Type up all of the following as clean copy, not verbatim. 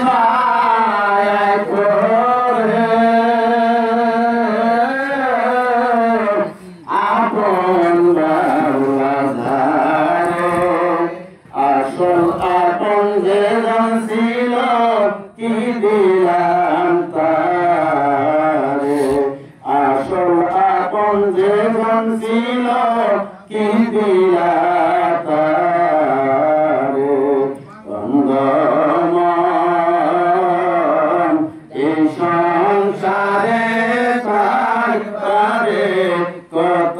মায়ায় পড়ে আপন বাউলা ধারে আসল আপন যেজন ছিল কি দিলাম তারে আসল আপন যেজন ছিল কি দিলাম তারে অন্ধমন এই সংসারে থাকবারে কত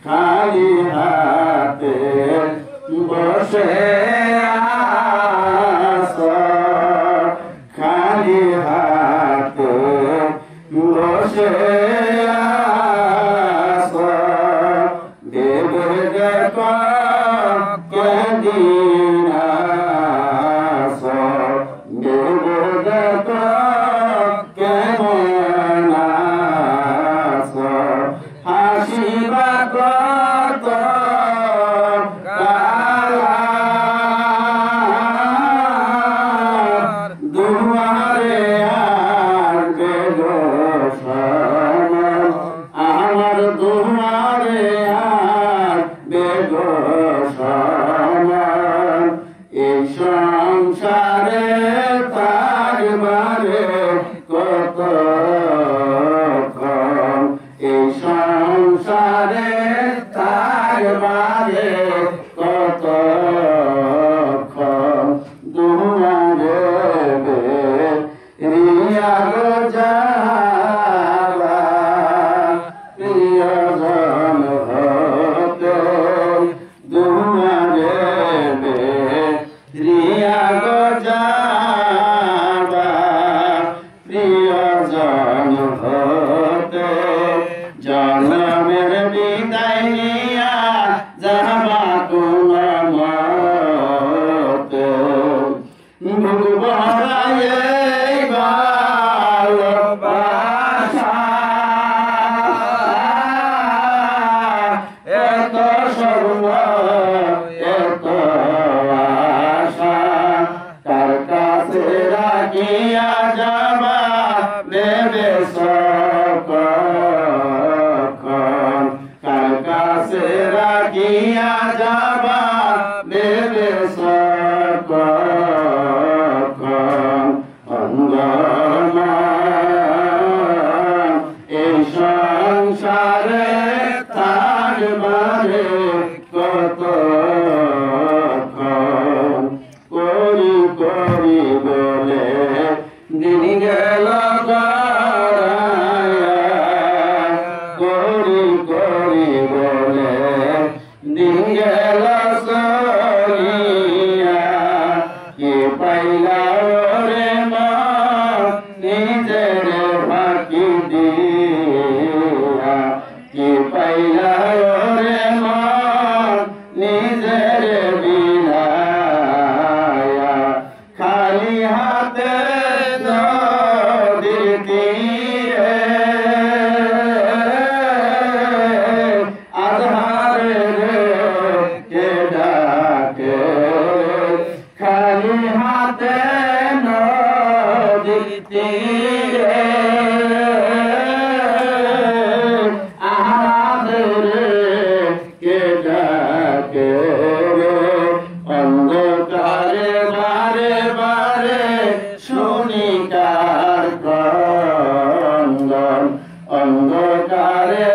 খালি হাতে বসে আস খালি হাতে বসে আস ভেবে দেখো কেদিন আস ভেবে দেখো কেমন আস হাসিবা কত দুয়ারে আসবে গো সময় আমার দুয়ারে আসবে গো সময় এই সংসারে থাকবারে কত এই সংসারে থাকবারে কত দুয়ারে রিয়া গো যাবা প্রিয়জন হতে দুয়ারে রিয়া গো যাবা প্রিয়জন হতে জন্মের বিদায় নিয়া যাবা কোন মতে ভুবরায় ভালোবাসা এত সর্ব এত আশা তার কাছে রাখিয়া যাবা ভেবে সকল কার কাছে রাখিয়া যাবা ভেবে সকল এই সংসারে থাকবারে কত করি করি বলে দিন গেল করি করি বলে দিন গেল সরিয়া কি পাইলা রে মা নিজের ফাঁকি দিয়া কি পাইলা রে মা নিজের বিলায়া খালি হাতে নদীর তীরে আধারে কে ডাকে খালি হাতে নদীর তীরে আধারে কে ডাকে অন্ধকারে বারে বারে শুনি কার ক্রন্দন অন্ধকারে